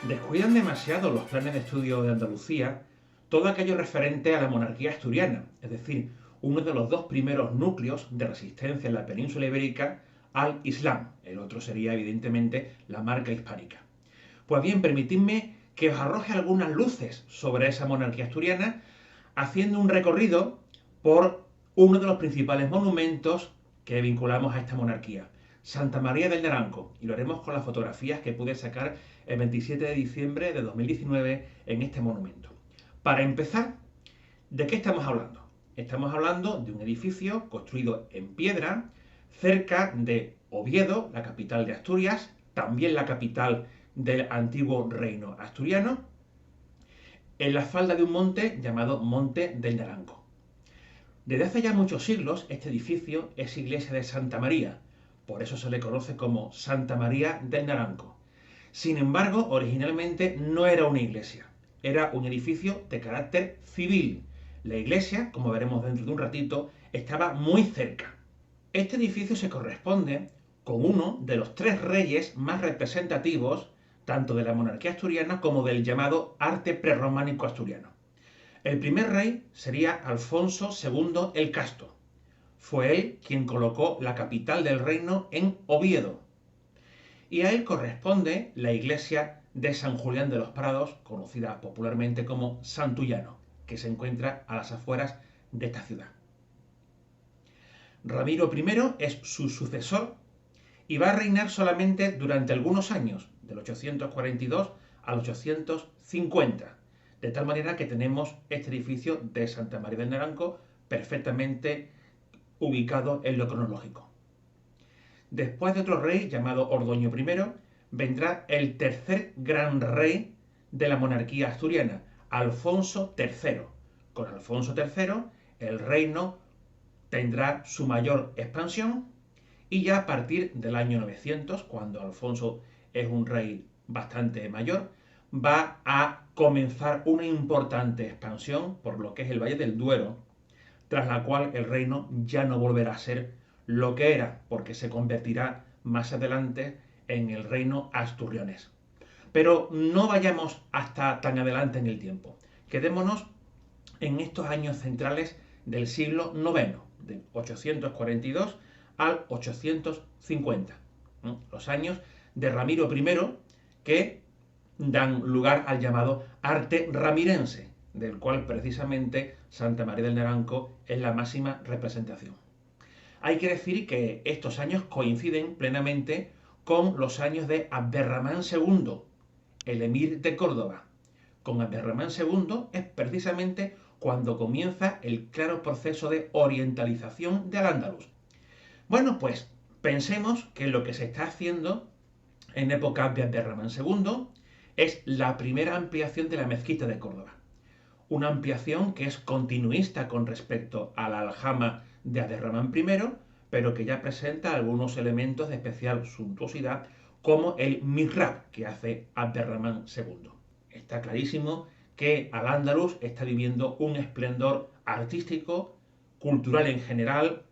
Descuidan demasiado los planes de estudio de Andalucía todo aquello referente a la monarquía asturiana, es decir, uno de los dos primeros núcleos de resistencia en la península ibérica al Islam. El otro sería, evidentemente, la marca hispánica. Pues bien, permitidme que os arroje algunas luces sobre esa monarquía asturiana, haciendo un recorrido por uno de los principales monumentos que vinculamos a esta monarquía, Santa María del Naranco, y lo haremos con las fotografías que pude sacar el 27 de diciembre de 2019 en este monumento. Para empezar, ¿de qué estamos hablando? Estamos hablando de un edificio construido en piedra cerca de Oviedo, la capital de Asturias, también la capital del antiguo reino asturiano, en la falda de un monte llamado Monte del Naranco. Desde hace ya muchos siglos, este edificio es iglesia de Santa María, por eso se le conoce como Santa María del Naranco. Sin embargo, originalmente no era una iglesia, era un edificio de carácter civil. La iglesia, como veremos dentro de un ratito, estaba muy cerca. Este edificio se corresponde con uno de los tres reyes más representativos, tanto de la monarquía asturiana como del llamado arte prerrománico asturiano. El primer rey sería Alfonso II el Casto. Fue él quien colocó la capital del reino en Oviedo. Y a él corresponde la iglesia de San Julián de los Prados, conocida popularmente como Santullano, que se encuentra a las afueras de esta ciudad. Ramiro I es su sucesor y va a reinar solamente durante algunos años, del 842 al 850. De tal manera que tenemos este edificio de Santa María del Naranco perfectamente ubicado en lo cronológico. Después de otro rey llamado Ordoño I, vendrá el tercer gran rey de la monarquía asturiana, Alfonso III. Con Alfonso III el reino tendrá su mayor expansión y ya a partir del año 900, cuando Alfonso es un rey bastante mayor, va a comenzar una importante expansión por lo que es el Valle del Duero, tras la cual el reino ya no volverá a ser lo que era, porque se convertirá más adelante en el reino asturrionés. Pero no vayamos hasta tan adelante en el tiempo. Quedémonos en estos años centrales del siglo IX, de 842 al 850. Los años de Ramiro I, que dan lugar al llamado arte ramirense, del cual precisamente Santa María del Naranco es la máxima representación. Hay que decir que estos años coinciden plenamente con los años de Abderramán II, el emir de Córdoba. Con Abderramán II es precisamente cuando comienza el claro proceso de orientalización de Al-Ándalus. Bueno, pues pensemos que lo que se está haciendo en época de Abderramán II es la primera ampliación de la mezquita de Córdoba. Una ampliación que es continuista con respecto a la aljama de Abderramán I, pero que ya presenta algunos elementos de especial suntuosidad, como el mihrab que hace Abderramán II. Está clarísimo que Al-Ándalus está viviendo un esplendor artístico, cultural en general,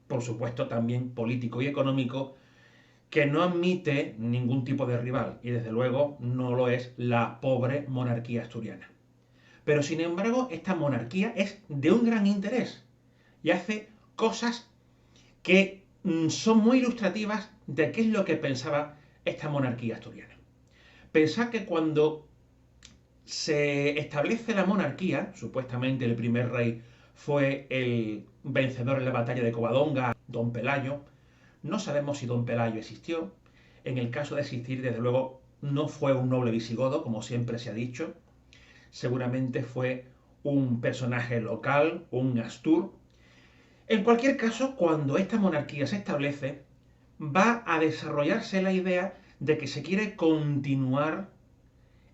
por supuesto también político y económico, que no admite ningún tipo de rival, y desde luego no lo es la pobre monarquía asturiana. Pero sin embargo, esta monarquía es de un gran interés y hace cosas que son muy ilustrativas de qué es lo que pensaba esta monarquía asturiana. Pensad que cuando se establece la monarquía, supuestamente el primer rey fue el vencedor en la batalla de Covadonga, don Pelayo. No sabemos si don Pelayo existió. En el caso de existir, desde luego, no fue un noble visigodo, como siempre se ha dicho. Seguramente fue un personaje local, un astur. En cualquier caso, cuando esta monarquía se establece, va a desarrollarse la idea de que se quiere continuar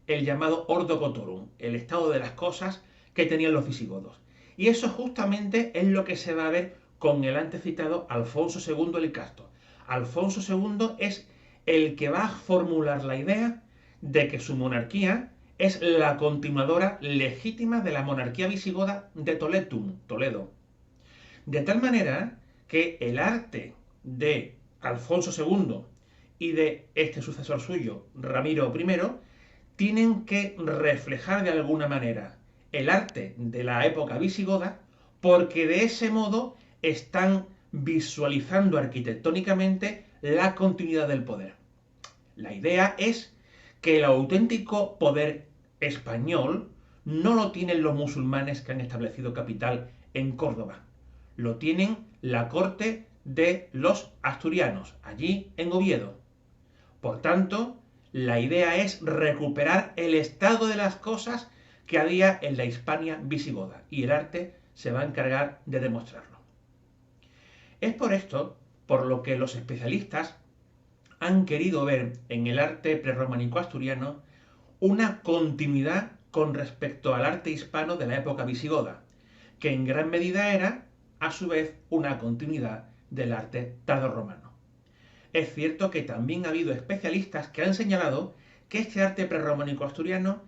el llamado Ordo Cotorum, el estado de las cosas que tenían los visigodos. Y eso justamente es lo que se va a ver con el antes citado Alfonso II el Casto. Alfonso II es el que va a formular la idea de que su monarquía es la continuadora legítima de la monarquía visigoda de Toledo. De tal manera que el arte de Alfonso II y de este sucesor suyo, Ramiro I, tienen que reflejar de alguna manera el arte de la época visigoda, porque de ese modo están visualizando arquitectónicamente la continuidad del poder. La idea es que el auténtico poder español no lo tienen los musulmanes que han establecido capital en Córdoba, lo tienen la corte de los asturianos, allí en Oviedo. Por tanto, la idea es recuperar el estado de las cosas que había en la Hispania visigoda, y el arte se va a encargar de demostrarlo. Es por esto por lo que los especialistas han querido ver en el arte prerrománico asturiano una continuidad con respecto al arte hispano de la época visigoda, que en gran medida era, a su vez, una continuidad del arte tardorromano. Es cierto que también ha habido especialistas que han señalado que este arte prerrománico asturiano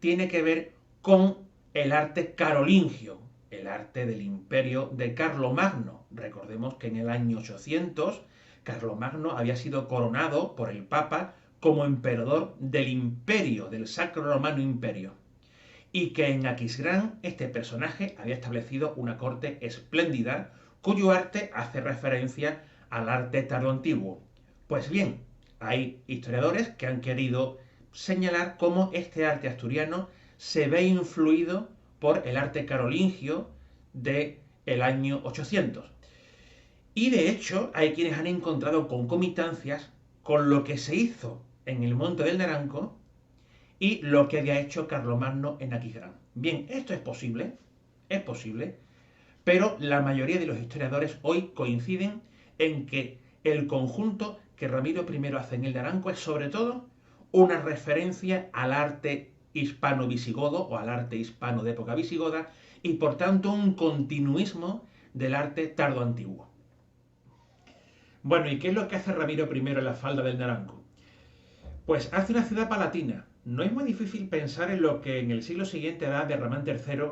tiene que ver con el arte carolingio, el arte del imperio de Carlomagno. Recordemos que en el año 800 Carlomagno había sido coronado por el Papa como emperador del imperio, del Sacro Romano Imperio, y que en Aquisgrán este personaje había establecido una corte espléndida cuyo arte hace referencia al arte tardoantiguo. Pues bien, hay historiadores que han querido señalar cómo este arte asturiano se ve influido por el arte carolingio del año 800. Y de hecho hay quienes han encontrado concomitancias con lo que se hizo en el Monte del Naranco y lo que había hecho Carlomagno en Aquisgrán. Bien, esto es posible, pero la mayoría de los historiadores hoy coinciden en que el conjunto que Ramiro I hace en el Naranco es sobre todo una referencia al arte hispano-visigodo o al arte hispano de época visigoda y por tanto un continuismo del arte tardoantiguo. Bueno, ¿y qué es lo que hace Ramiro I en la falda del Naranco? Pues hace una ciudad palatina. No es muy difícil pensar en lo que en el siglo siguiente hará Abderramán III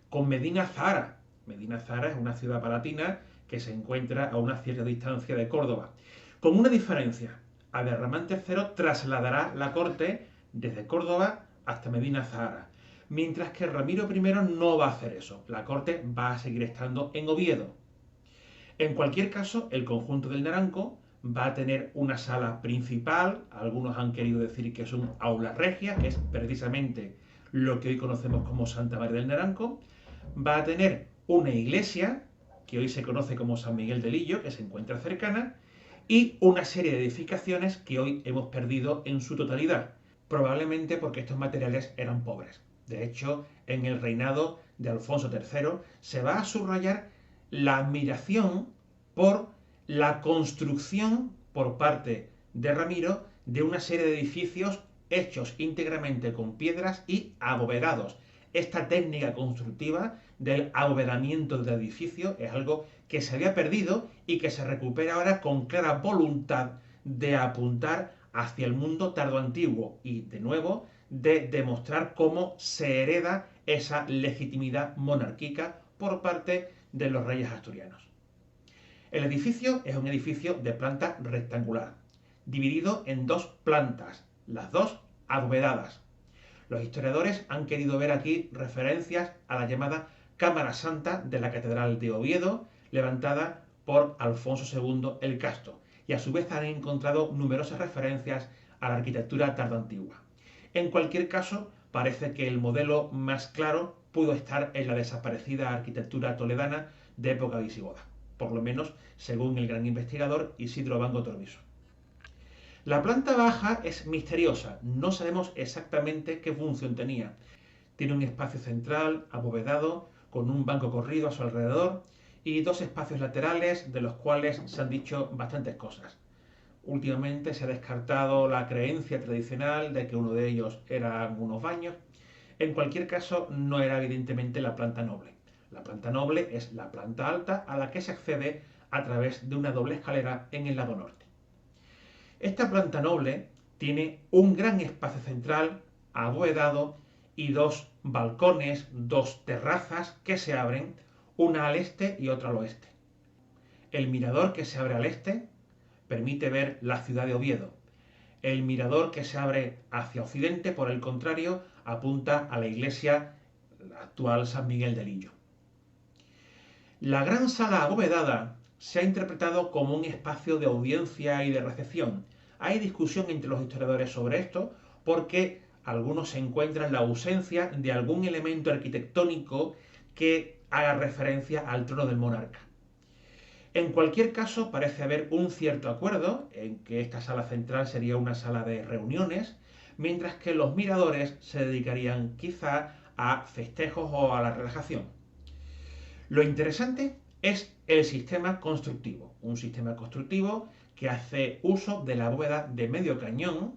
con Medina Zahara. Medina Zahara es una ciudad palatina que se encuentra a una cierta distancia de Córdoba. Con una diferencia, Abderramán III trasladará la corte desde Córdoba hasta Medina Zahara, mientras que Ramiro I no va a hacer eso. La corte va a seguir estando en Oviedo. En cualquier caso, el conjunto del Naranco va a tener una sala principal, algunos han querido decir que es un aula regia, que es precisamente lo que hoy conocemos como Santa María del Naranco, va a tener una iglesia, que hoy se conoce como San Miguel de Lillo, que se encuentra cercana, y una serie de edificaciones que hoy hemos perdido en su totalidad, probablemente porque estos materiales eran pobres. De hecho, en el reinado de Alfonso III se va a subrayar la admiración por la construcción por parte de Ramiro de una serie de edificios hechos íntegramente con piedras y abovedados. Esta técnica constructiva del abovedamiento del edificio es algo que se había perdido y que se recupera ahora con clara voluntad de apuntar hacia el mundo tardoantiguo y, de nuevo, de demostrar cómo se hereda esa legitimidad monárquica por parte de los reyes asturianos. El edificio es un edificio de planta rectangular, dividido en dos plantas, las dos abovedadas. Los historiadores han querido ver aquí referencias a la llamada Cámara Santa de la Catedral de Oviedo, levantada por Alfonso II el Casto, y a su vez han encontrado numerosas referencias a la arquitectura tardoantigua. En cualquier caso, parece que el modelo más claro pudo estar en la desaparecida arquitectura toledana de época visigoda, por lo menos según el gran investigador Isidro Bango Torviso. La planta baja es misteriosa, no sabemos exactamente qué función tenía. Tiene un espacio central abovedado con un banco corrido a su alrededor y dos espacios laterales de los cuales se han dicho bastantes cosas. Últimamente se ha descartado la creencia tradicional de que uno de ellos eran unos baños. En cualquier caso, no era evidentemente la planta noble. La planta noble es la planta alta a la que se accede a través de una doble escalera en el lado norte. Esta planta noble tiene un gran espacio central abovedado y dos balcones, dos terrazas que se abren, una al este y otra al oeste. El mirador que se abre al este permite ver la ciudad de Oviedo. El mirador que se abre hacia occidente, por el contrario, apunta a la iglesia actual San Miguel de Lillo. La gran sala abovedada se ha interpretado como un espacio de audiencia y de recepción. Hay discusión entre los historiadores sobre esto porque algunos encuentran la ausencia de algún elemento arquitectónico que haga referencia al trono del monarca. En cualquier caso, parece haber un cierto acuerdo en que esta sala central sería una sala de reuniones, mientras que los miradores se dedicarían quizá a festejos o a la relajación. Lo interesante es el sistema constructivo, un sistema constructivo que hace uso de la bóveda de medio cañón,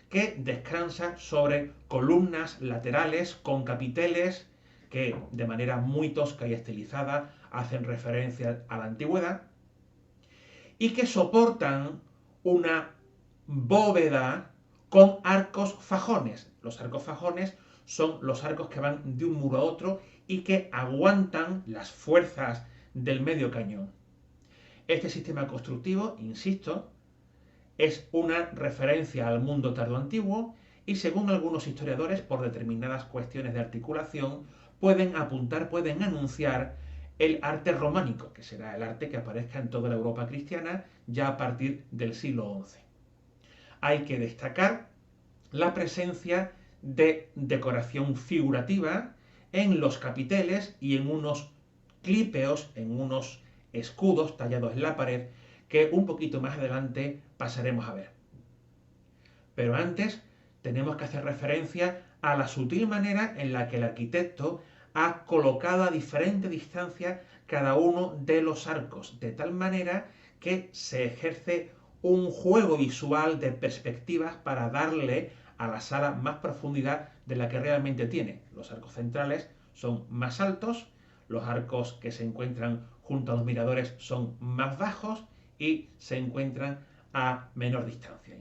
que descansa sobre columnas laterales con capiteles que de manera muy tosca y estilizada hacen referencia a la antigüedad y que soportan una bóveda con arcos fajones. Los arcos fajones son los arcos que van de un muro a otro y que aguantan las fuerzas del medio cañón. Este sistema constructivo, insisto, es una referencia al mundo tardoantiguo y según algunos historiadores, por determinadas cuestiones de articulación, pueden apuntar, pueden anunciar el arte románico, que será el arte que aparezca en toda la Europa cristiana ya a partir del siglo XI. Hay que destacar la presencia de decoración figurativa en los capiteles y en unos clípeos, en unos escudos tallados en la pared, que un poquito más adelante pasaremos a ver. Pero antes tenemos que hacer referencia a la sutil manera en la que el arquitecto ha colocado a diferente distancia cada uno de los arcos, de tal manera que se ejerce un juego visual de perspectivas para darle a la sala más profundidad de la que realmente tiene. Los arcos centrales son más altos, los arcos que se encuentran junto a los miradores son más bajos y se encuentran a menor distancia.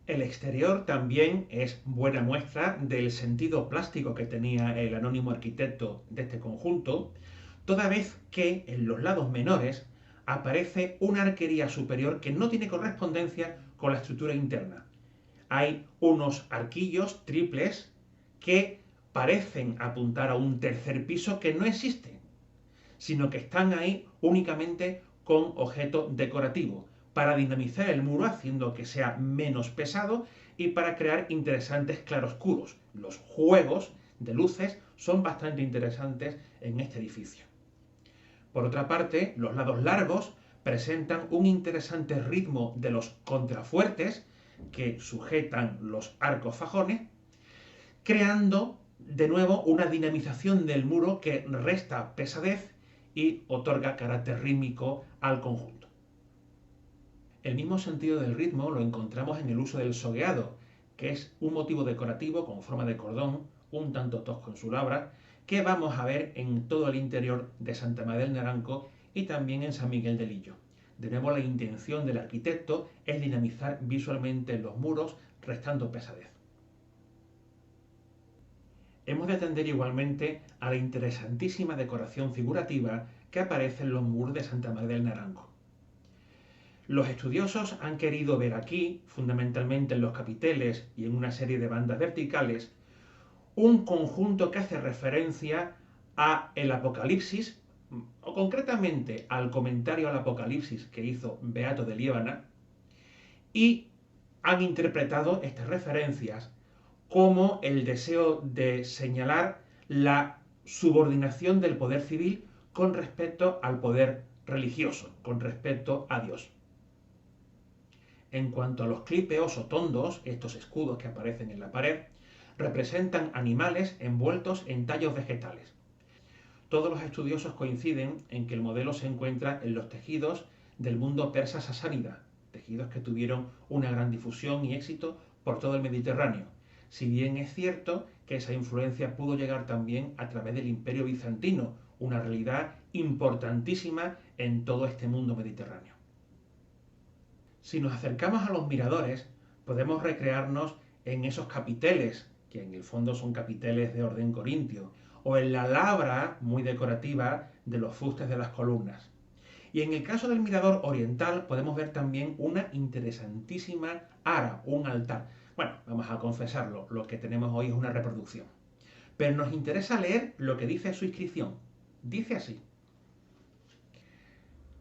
El exterior también es buena muestra del sentido plástico que tenía el anónimo arquitecto de este conjunto, toda vez que en los lados menores aparece una arquería superior que no tiene correspondencia con la estructura interna. Hay unos arquillos triples que parecen apuntar a un tercer piso que no existe, sino que están ahí únicamente con objeto decorativo, para dinamizar el muro haciendo que sea menos pesado y para crear interesantes claroscuros. Los juegos de luces son bastante interesantes en este edificio. Por otra parte, los lados largos presentan un interesante ritmo de los contrafuertes que sujetan los arcos fajones, creando de nuevo una dinamización del muro que resta pesadez y otorga carácter rítmico al conjunto. El mismo sentido del ritmo lo encontramos en el uso del sogueado, que es un motivo decorativo con forma de cordón, un tanto tosco en su labra, que vamos a ver en todo el interior de Santa María del Naranco y también en San Miguel de Lillo. De nuevo, la intención del arquitecto es dinamizar visualmente los muros, restando pesadez. Hemos de atender igualmente a la interesantísima decoración figurativa que aparece en los muros de Santa María del Naranco. Los estudiosos han querido ver aquí, fundamentalmente en los capiteles y en una serie de bandas verticales, un conjunto que hace referencia a el Apocalipsis, o concretamente al comentario al Apocalipsis que hizo Beato de Liébana, y han interpretado estas referencias como el deseo de señalar la subordinación del poder civil con respecto al poder religioso, con respecto a Dios. En cuanto a los clípeos o tondos, estos escudos que aparecen en la pared, representan animales envueltos en tallos vegetales. Todos los estudiosos coinciden en que el modelo se encuentra en los tejidos del mundo persa sasánida, tejidos que tuvieron una gran difusión y éxito por todo el Mediterráneo, si bien es cierto que esa influencia pudo llegar también a través del Imperio Bizantino, una realidad importantísima en todo este mundo mediterráneo. Si nos acercamos a los miradores, podemos recrearnos en esos capiteles, que en el fondo son capiteles de orden corintio, o en la labra muy decorativa de los fustes de las columnas. Y en el caso del mirador oriental podemos ver también una interesantísima ara, un altar. Bueno, vamos a confesarlo, lo que tenemos hoy es una reproducción. Pero nos interesa leer lo que dice su inscripción. Dice así: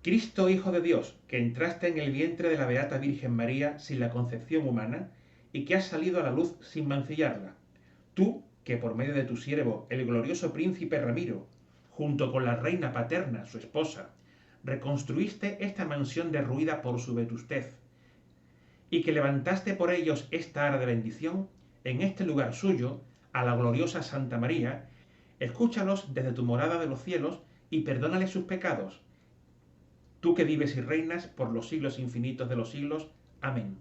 Cristo, Hijo de Dios, que entraste en el vientre de la Beata Virgen María sin la concepción humana y que has salido a la luz sin mancillarla. Tú, que por medio de tu siervo, el glorioso príncipe Ramiro, junto con la reina paterna, su esposa, reconstruiste esta mansión derruida por su vetustez, y que levantaste por ellos esta ara de bendición, en este lugar suyo, a la gloriosa Santa María, escúchalos desde tu morada de los cielos y perdónales sus pecados. Tú que vives y reinas por los siglos infinitos de los siglos. Amén.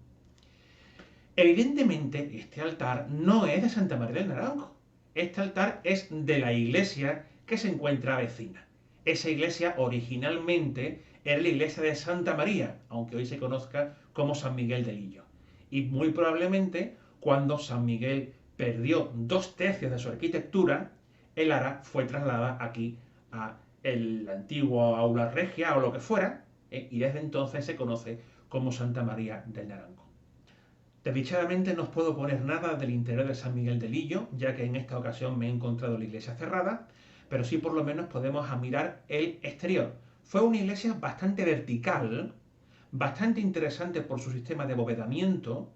Evidentemente, este altar no es de Santa María del Naranco. Este altar es de la iglesia que se encuentra vecina. Esa iglesia originalmente era la iglesia de Santa María, aunque hoy se conozca como San Miguel de Lillo. Y muy probablemente, cuando San Miguel perdió 2/3 de su arquitectura, el ara fue trasladada aquí a el antiguo aula regia o lo que fuera, y desde entonces se conoce como Santa María del Naranco. Desdichadamente no os puedo poner nada del interior de San Miguel de Lillo, ya que en esta ocasión me he encontrado la iglesia cerrada, pero sí por lo menos podemos admirar el exterior. Fue una iglesia bastante vertical, bastante interesante por su sistema de abovedamiento,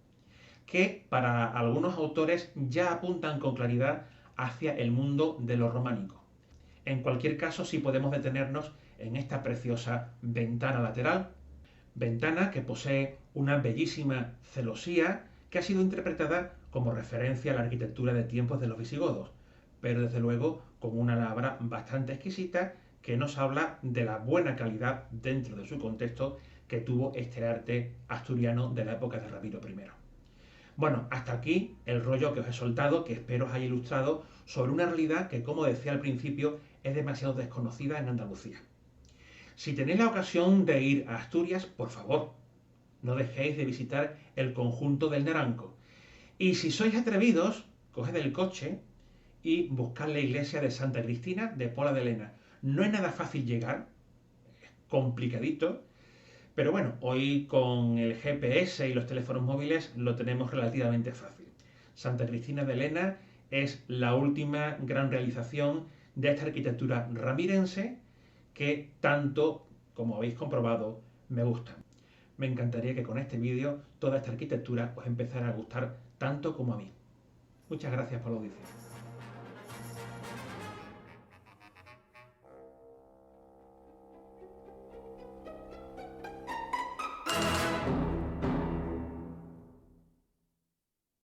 que para algunos autores ya apuntan con claridad hacia el mundo de lo románico. En cualquier caso, sí podemos detenernos en esta preciosa ventana lateral, ventana que posee una bellísima celosía que ha sido interpretada como referencia a la arquitectura de tiempos de los visigodos, pero desde luego con una labra bastante exquisita que nos habla de la buena calidad dentro de su contexto que tuvo este arte asturiano de la época de Ramiro I. Bueno, hasta aquí el rollo que os he soltado, que espero os haya ilustrado sobre una realidad que, como decía al principio, es demasiado desconocida en Andalucía. Si tenéis la ocasión de ir a Asturias, por favor, no dejéis de visitar el conjunto del Naranco. Y si sois atrevidos, coged el coche y buscad la iglesia de Santa Cristina de Pola de Lena. No es nada fácil llegar, es complicadito, pero bueno, hoy con el GPS y los teléfonos móviles lo tenemos relativamente fácil. Santa Cristina de Lena es la última gran realización de esta arquitectura ramirense que tanto, como habéis comprobado, me gusta. Me encantaría que con este vídeo toda esta arquitectura os empezara a gustar tanto como a mí. Muchas gracias por la audición.